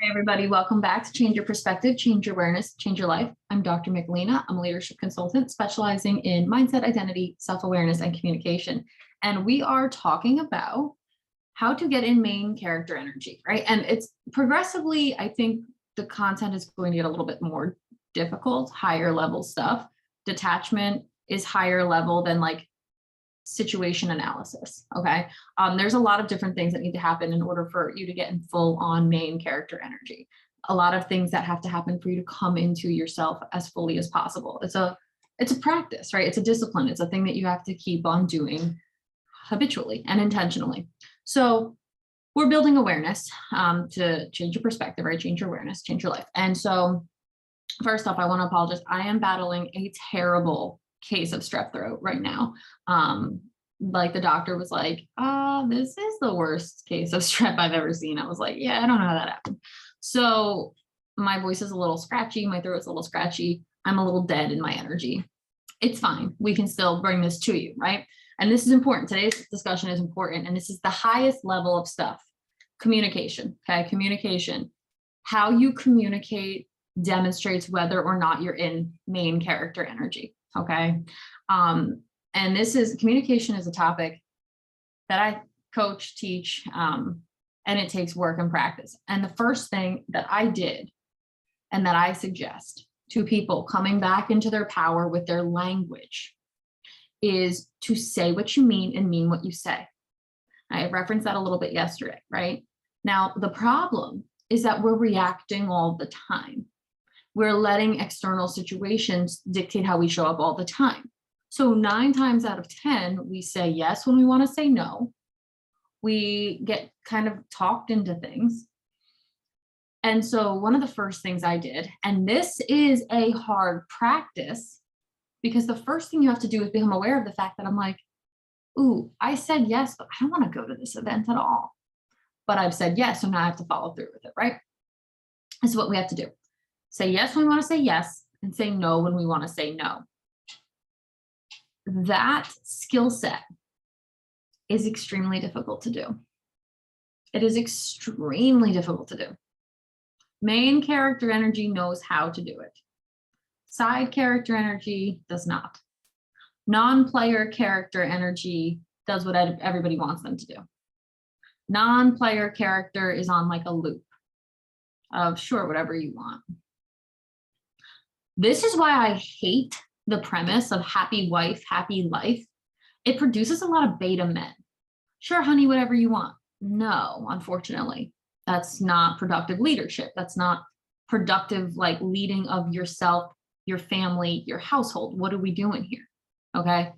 Hey everybody, welcome back to Change Your Perspective, Change Your Awareness, Change Your Life. I'm Dr. Michelina. I'm a leadership consultant specializing in mindset, identity, self-awareness, and communication. And we are talking about how to get in main character energy, right? And it's progressively, I think the content is going to get a little bit more difficult, higher level stuff. Detachment is higher level than like situation analysis. Okay. There's a lot of different things that need to happen in order for you to get in full on main character energy. A lot of things that have to happen for you to come into yourself as fully as possible. It's a practice, right? It's a discipline. It's a thing that you have to keep on doing habitually and intentionally. So we're building awareness to change your perspective, right? Change your awareness, change your life. And so first off, I want to apologize. I am battling a terrible case of strep throat right now. Like the doctor was like, this is the worst case of strep I've ever seen. I was like, yeah, I don't know how that happened. So my voice is a little scratchy. My throat's a little scratchy. I'm a little dead in my energy. It's fine. We can still bring this to you, right? And this is important. Today's discussion is important. And this is the highest level of stuff. Communication, okay? Communication. How you communicate demonstrates whether or not you're in main character energy. Okay. And communication is a topic that I coach, teach, and it takes work and practice. And the first thing that I did and that I suggest to people coming back into their power with their language is to say what you mean and mean what you say. I referenced that a little bit yesterday, right? Now, the problem is that we're reacting all the time. We're letting external situations dictate how we show up all the time. So 9 times out of 10, we say yes when we want to say no. We get kind of talked into things. And so one of the first things I did, and this is a hard practice, because the first thing you have to do is become aware of the fact that I'm like, ooh, I said yes, but I don't want to go to this event at all. But I've said yes, so now I have to follow through with it, right? This is what we have to do. Say yes when we want to say yes, and say no when we want to say no. That skill set is extremely difficult to do. It is extremely difficult to do. Main character energy knows how to do it. Side character energy does not. Non-player character energy does what everybody wants them to do. Non-player character is on like a loop of sure, whatever you want. This is why I hate the premise of happy wife, happy life. It produces a lot of beta men. Sure, honey, whatever you want. No, unfortunately, that's not productive leadership. That's not productive, like leading of yourself, your family, your household. What are we doing here? Okay.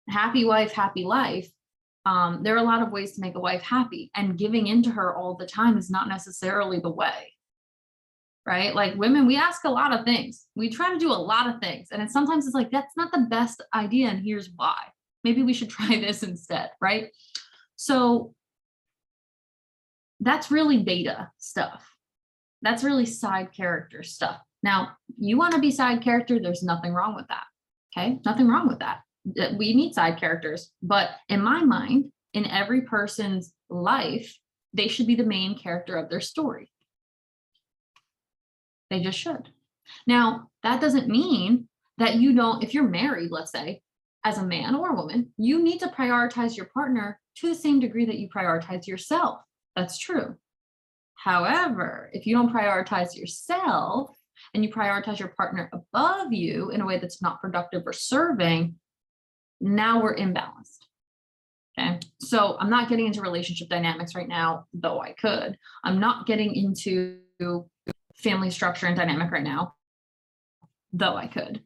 Happy wife, happy life. There are a lot of ways to make a wife happy, and giving into her all the time is not necessarily the way. Right? Like women, we ask a lot of things. We try to do a lot of things. And sometimes it's like, that's not the best idea. And here's why. Maybe we should try this instead. Right? So that's really beta stuff. That's really side character stuff. Now, you want to be side character. There's nothing wrong with that. Okay. Nothing wrong with that. We need side characters. But in my mind, in every person's life, they should be the main character of their story. They just should. Now, that doesn't mean that you don't, if you're married, let's say, as a man or a woman, you need to prioritize your partner to the same degree that you prioritize yourself. That's true. However, if you don't prioritize yourself and you prioritize your partner above you in a way that's not productive or serving, now we're imbalanced. Okay. So I'm not getting into relationship dynamics right now, though I could. I'm not getting into family structure and dynamic right now, though I could.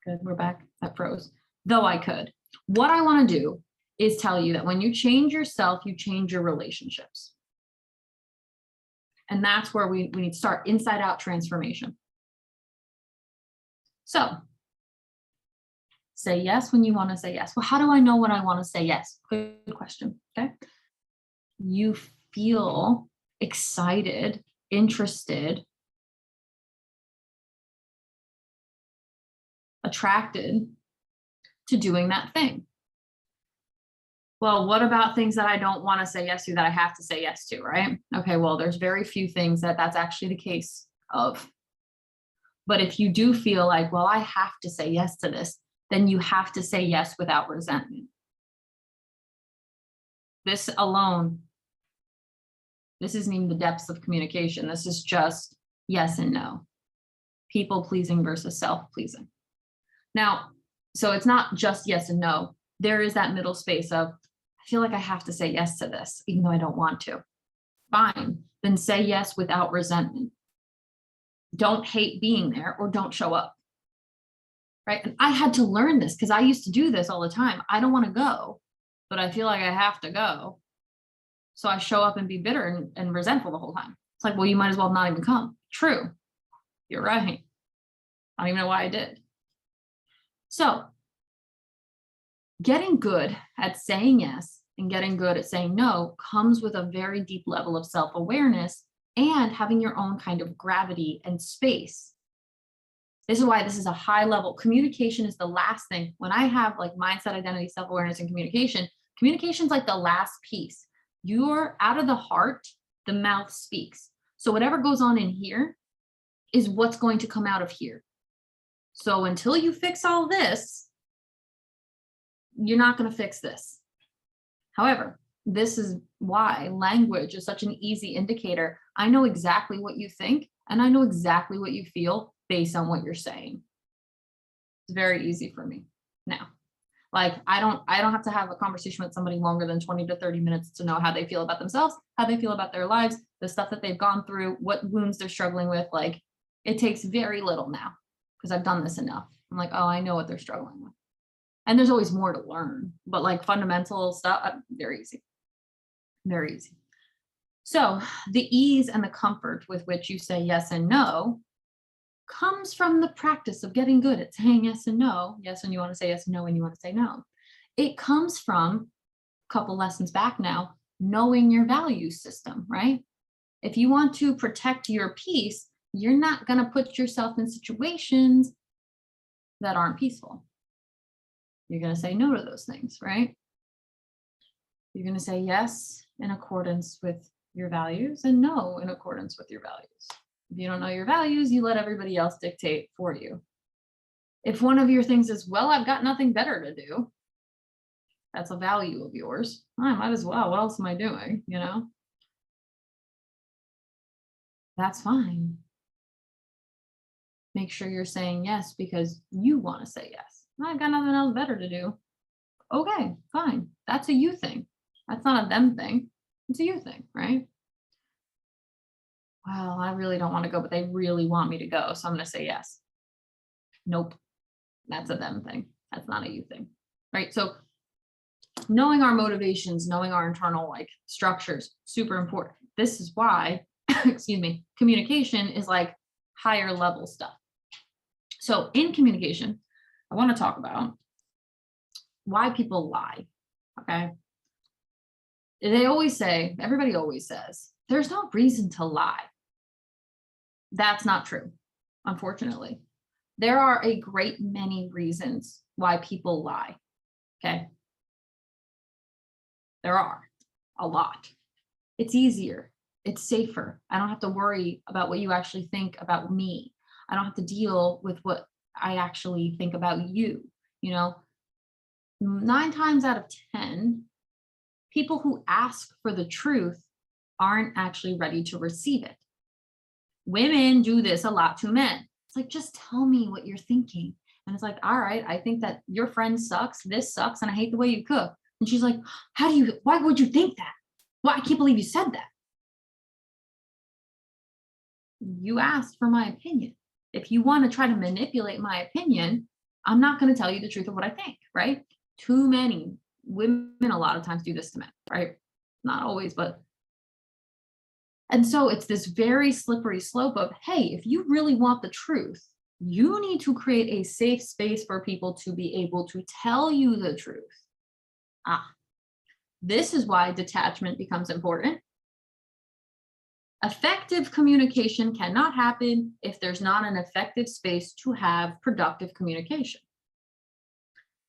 Good, we're back. That froze. Though I could. What I want to do is tell you that when you change yourself, you change your relationships. And that's where we need to start inside out transformation. So say yes when you want to say yes. Well, how do I know when I want to say yes? Good question. Okay. You feel excited, interested, attracted to doing that thing. Well, what about things that I don't want to say yes to that I have to say yes to, right? Okay, well, there's very few things that that's actually the case of. But if you do feel like, well, I have to say yes to this, then you have to say yes without resentment. This alone, this isn't even the depths of communication. This is just yes and no. People pleasing versus self pleasing. Now, so it's not just yes and no. There is that middle space of, I feel like I have to say yes to this, even though I don't want to. Fine. Then say yes without resentment. Don't hate being there or don't show up. Right. And I had to learn this because I used to do this all the time. I don't want to go, but I feel like I have to go. So I show up and be bitter and resentful the whole time. It's like, well, you might as well not even come. True. You're right. I don't even know why I did. So getting good at saying yes and getting good at saying no comes with a very deep level of self-awareness and having your own kind of gravity and space. This is why this is a high level. Communication is the last thing. When I have like mindset, identity, self-awareness, and communication, communication is like the last piece. You're out of the heart, the mouth speaks. So whatever goes on in here is what's going to come out of here. So until you fix all this, you're not going to fix this. However, this is why language is such an easy indicator. I know exactly what you think, and I know exactly what you feel based on what you're saying. It's very easy for me now. Like I don't have to have a conversation with somebody longer than 20 to 30 minutes to know how they feel about themselves, how they feel about their lives, the stuff that they've gone through, what wounds they're struggling with. Like it takes very little now because I've done this enough. I'm like, oh, I know what they're struggling with. And there's always more to learn, but like fundamental stuff, very easy. Very easy. So the ease and the comfort with which you say yes and no comes from the practice of getting good at saying yes and no. Yes when you want to say yes, no when you want to say no. It comes from a couple lessons back now, knowing your value system, right? If you want to protect your peace, you're not going to put yourself in situations that aren't peaceful. You're going to say no to those things, right? You're going to say yes in accordance with your values and no in accordance with your values. If you don't know your values, you let everybody else dictate for you. If one of your things is, well, I've got nothing better to do, that's a value of yours. I might as well. What else am I doing? You know, that's fine. Make sure you're saying yes because you want to say yes. I've got nothing else better to do. Okay, fine. That's a you thing. That's not a them thing. It's a you thing, right? Well, I really don't want to go, but they really want me to go. So I'm going to say yes. Nope. That's a them thing. That's not a you thing, right? So knowing our motivations, knowing our internal like structures, super important. This is why, excuse me, communication is like higher level stuff. So in communication, I want to talk about why people lie. Okay. They always say, everybody always says, there's no reason to lie. That's not true, unfortunately. There are a great many reasons why people lie. Okay. There are a lot. It's easier. It's safer. I don't have to worry about what you actually think about me. I don't have to deal with what I actually think about you. You know, 9 times out of 10, people who ask for the truth aren't actually ready to receive it. Women do this a lot to men. It's like, just tell me what you're thinking. And it's like, all right, I think that your friend sucks, this sucks, and I hate the way you cook. And she's like, why would you think that? Well, I can't believe you said that. You asked for my opinion. If you want to try to manipulate my opinion, I'm not going to tell you the truth of what I think, right? Too many women a lot of times do this to men, right? Not always, but. And so it's this very slippery slope of, hey, if you really want the truth, you need to create a safe space for people to be able to tell you the truth. This is why detachment becomes important. Effective communication cannot happen if there's not an effective space to have productive communication.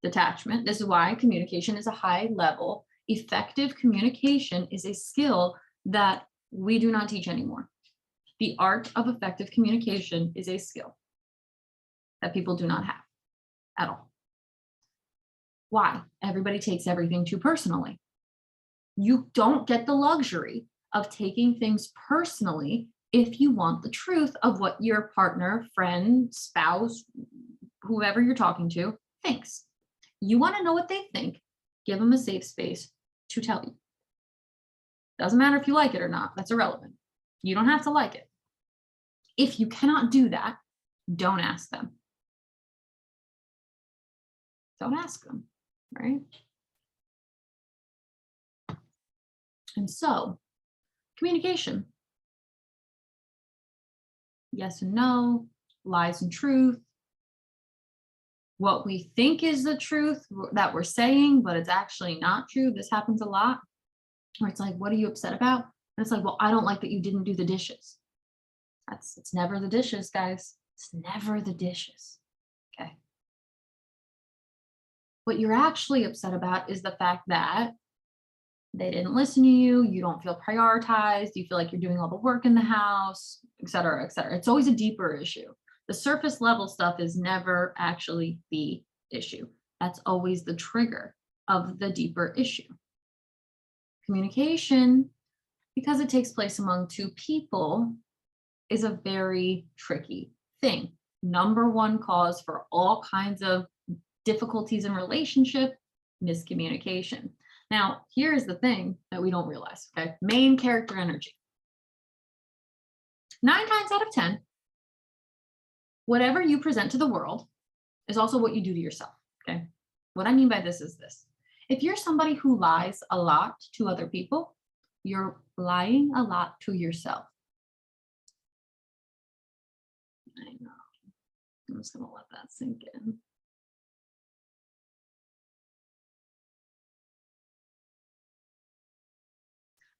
Detachment, this is why communication is a high level. Effective communication is a skill that we do not teach anymore. The art of effective communication is a skill that people do not have at all. Why? Everybody takes everything too personally. You don't get the luxury of taking things personally if you want the truth of what your partner, friend, spouse, whoever you're talking to thinks. You want to know what they think, give them a safe space to tell you. Doesn't matter if you like it or not, that's irrelevant. You don't have to like it. If you cannot do that, don't ask them. Don't ask them, right? And so, communication. Yes and no, lies and truth. What we think is the truth that we're saying, but it's actually not true. This happens a lot. Where it's like, what are you upset about? And it's like, well, I don't like that you didn't do the dishes. It's never the dishes, guys. It's never the dishes. Okay. What you're actually upset about is the fact that they didn't listen to you, you don't feel prioritized, you feel like you're doing all the work in the house, et cetera, et cetera. It's always a deeper issue. The surface level stuff is never actually the issue. That's always the trigger of the deeper issue. Communication, because it takes place among two people, is a very tricky thing. Number one cause for all kinds of difficulties in relationship, miscommunication. Now, here's the thing that we don't realize, okay? Main character energy. 9 times out of 10, whatever you present to the world is also what you do to yourself, okay? What I mean by this is this. If you're somebody who lies a lot to other people, you're lying a lot to yourself. I know. I'm just gonna let that sink in.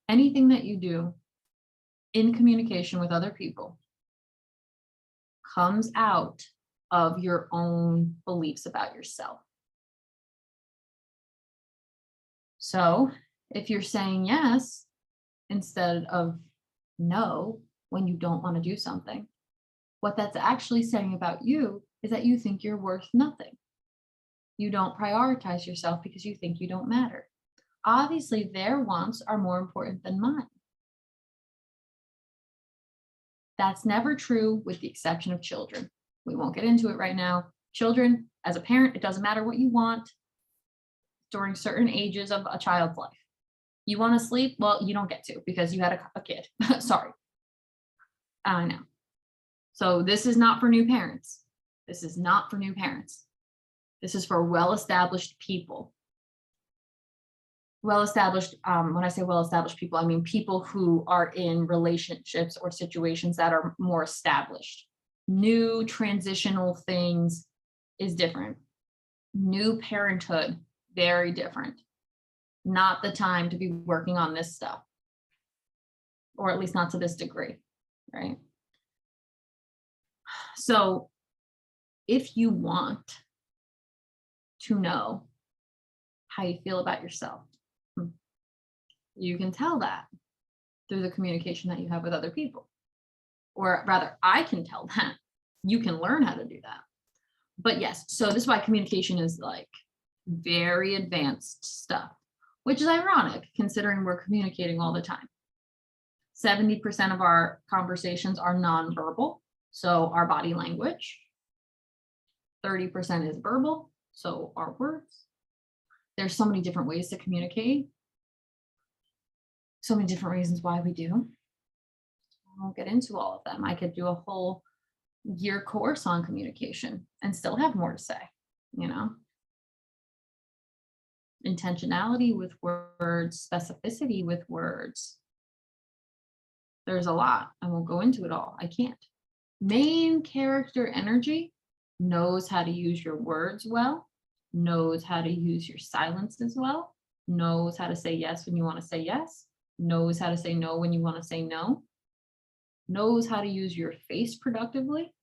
Anything that you do in communication with other people comes out of your own beliefs about yourself. So if you're saying yes instead of no when you don't want to do something, what that's actually saying about you is that you think you're worth nothing. You don't prioritize yourself because you think you don't matter. Obviously, their wants are more important than mine. That's never true with the exception of children. We won't get into it right now. Children, as a parent, it doesn't matter what you want during certain ages of a child's life. You want to sleep? Well, you don't get to because you had a kid. Sorry. I know. So this is not for new parents. This is not for new parents. This is for well-established people. Well-established, when I say well-established people, I mean people who are in relationships or situations that are more established. New transitional things is different. New parenthood, very different. Not the time to be working on this stuff, or at least not to this degree, right? So if you want to know how you feel about yourself, you can tell that through the communication that you have with other people. Or rather, I can tell that. You can learn how to do that. But yes, so this is why communication is like very advanced stuff, which is ironic considering we're communicating all the time. 70% of our conversations are nonverbal, so our body language. 30% is verbal, so our words. There's so many different ways to communicate. So many different reasons why we do. I won't get into all of them. I could do a whole year course on communication and still have more to say, you know? Intentionality with words, specificity with words. There's a lot. I won't go into it all. I can't. Main character energy knows how to use your words well, knows how to use your silence as well, knows how to say yes when you want to say yes, knows how to say no when you want to say no, knows how to use your face productively.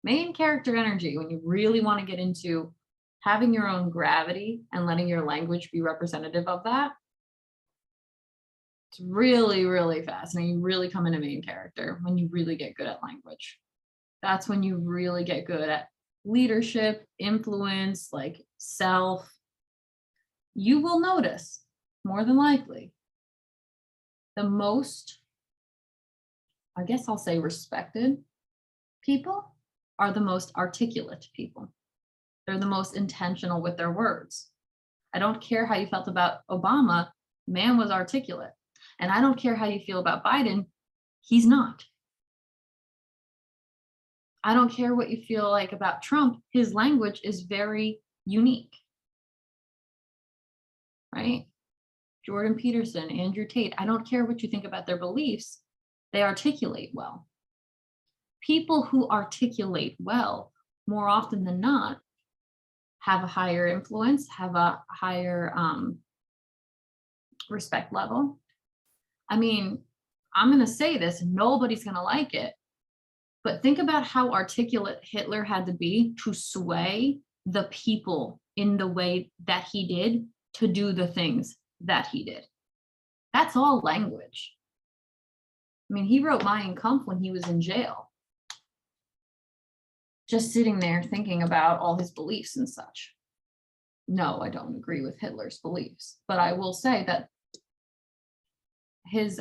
Main character energy, when you really want to get into having your own gravity and letting your language be representative of that, it's really, really fascinating. You really come into main character when you really get good at language. That's when you really get good at leadership, influence, like self. You will notice more than likely the most, I guess I'll say, respected people are the most articulate people. They're the most intentional with their words. I don't care how you felt about Obama, man was articulate. And I don't care how you feel about Biden, he's not. I don't care what you feel like about Trump, his language is very unique, right? Jordan Peterson, Andrew Tate, I don't care what you think about their beliefs, they articulate well. People who articulate well, more often than not, have a higher influence, have a higher respect level. I mean, I'm going to say this, nobody's going to like it, but think about how articulate Hitler had to be to sway the people in the way that he did to do the things that he did. That's all language. I mean, he wrote Mein Kampf when he was in jail, just sitting there thinking about all his beliefs and such. No, I don't agree with Hitler's beliefs, but I will say that his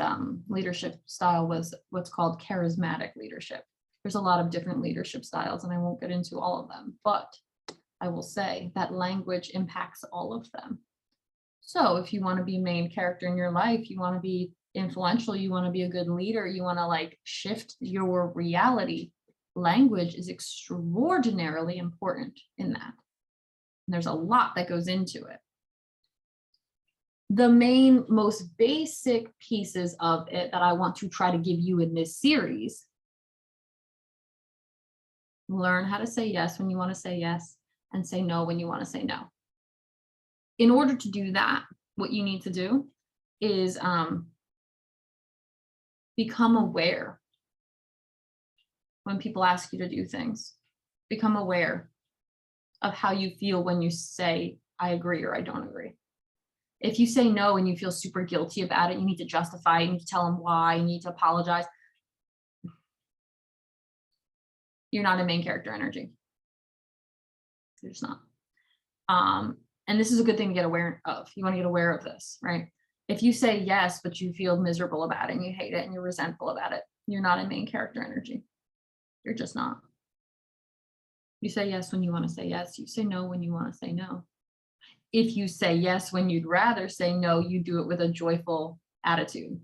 leadership style was what's called charismatic leadership. There's a lot of different leadership styles, and I won't get into all of them, but I will say that language impacts all of them. So if you want to be main character in your life, you want to be influential, you want to be a good leader, you want to like shift your reality, language is extraordinarily important in that. And there's a lot that goes into it. The main, most basic pieces of it that I want to try to give you in this series: learn how to say yes when you want to say yes, and say no when you want to say no. In order to do that, what you need to do is become aware when people ask you to do things. Become aware of how you feel when you say, I agree or I don't agree. If you say no and you feel super guilty about it, you need to justify it, you need to tell them why, you need to apologize. You're not in main character energy. You're just not. And this is a good thing to get aware of. You want to get aware of this, right? If you say yes, but you feel miserable about it and you hate it and you're resentful about it, you're not in main character energy. You're just not. You say yes when you want to say yes. You say no when you want to say no. If you say yes when you'd rather say no, you do it with a joyful attitude.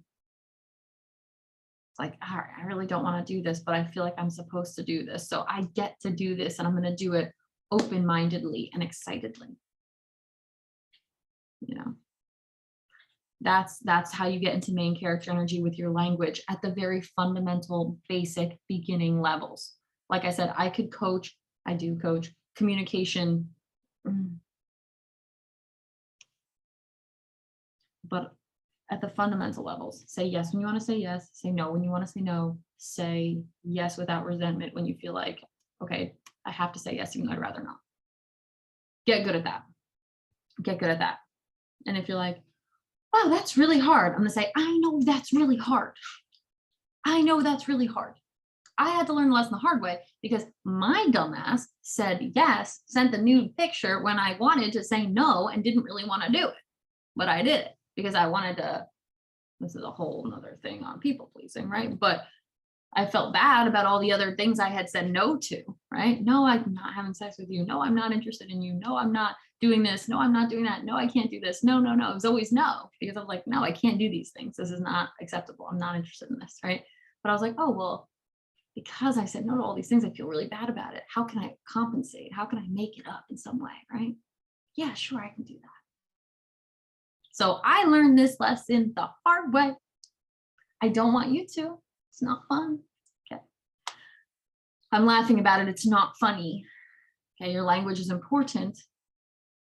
It's like, all right, I really don't want to do this, but I feel like I'm supposed to do this. So I get to do this and I'm going to do it open-mindedly and excitedly. You know, that's how you get into main character energy with your language at the very fundamental, basic beginning levels. Like I said, I could coach, I do coach communication, but at the fundamental levels, say yes when you want to say yes, say no when you want to say no, say yes without resentment when you feel like, okay, I have to say yes even though I'd rather not. Get good at that. Get good at that. And if you're like, wow, that's really hard, I'm going to say, I know that's really hard. I know that's really hard. I had to learn the lesson the hard way because my dumbass said yes, sent the nude picture when I wanted to say no and didn't really want to do it. But I did it because I wanted to. This is a whole nother thing on people pleasing, right? But I felt bad about all the other things I had said no to, right? No, I'm not having sex with you. No, I'm not interested in you. No, I'm not doing this. No, I'm not doing that. No, I can't do this. No, no, no. It was always no, because I was like, no, I can't do these things. This is not acceptable. I'm not interested in this, right? But I was like, oh, well, because I said no to all these things, I feel really bad about it. How can I compensate? How can I make it up in some way, right? Yeah, sure, I can do that. So I learned this lesson the hard way. I don't want you to. It's not fun. Okay. I'm laughing about it. It's not funny. Okay. Your language is important.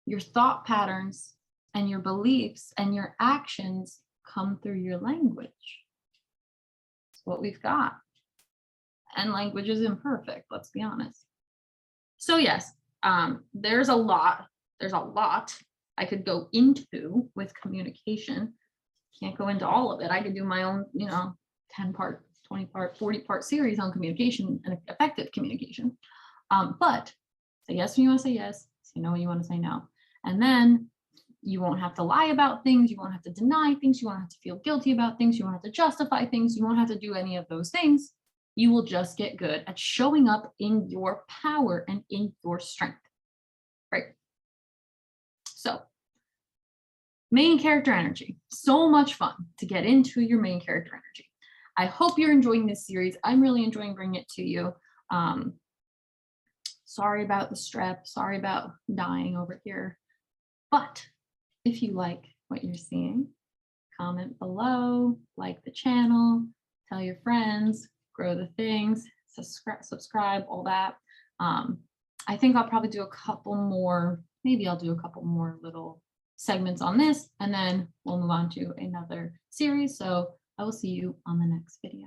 Your thought patterns and your beliefs and your actions come through your language. It's what we've got. And language is imperfect, let's be honest. So yes, There's a lot I could go into with communication. Can't go into all of it. I could do my own, 10-part, 20-part, 40-part series on communication and effective communication. But say yes when you want to say yes, say no when you want to say no. And then you won't have to lie about things. You won't have to deny things. You won't have to feel guilty about things. You won't have to justify things. You won't have to do any of those things. You will just get good at showing up in your power and in your strength, right? So main character energy, so much fun to get into your main character energy. I hope you're enjoying this series. I'm really enjoying bringing it to you. Sorry about the strep, sorry about dying over here. But if you like what you're seeing, comment below, like the channel, tell your friends, grow the things, subscribe, all that. I think I'll probably do a couple more, maybe I'll do a couple more little segments on this, and then we'll move on to another series. So I will see you on the next video.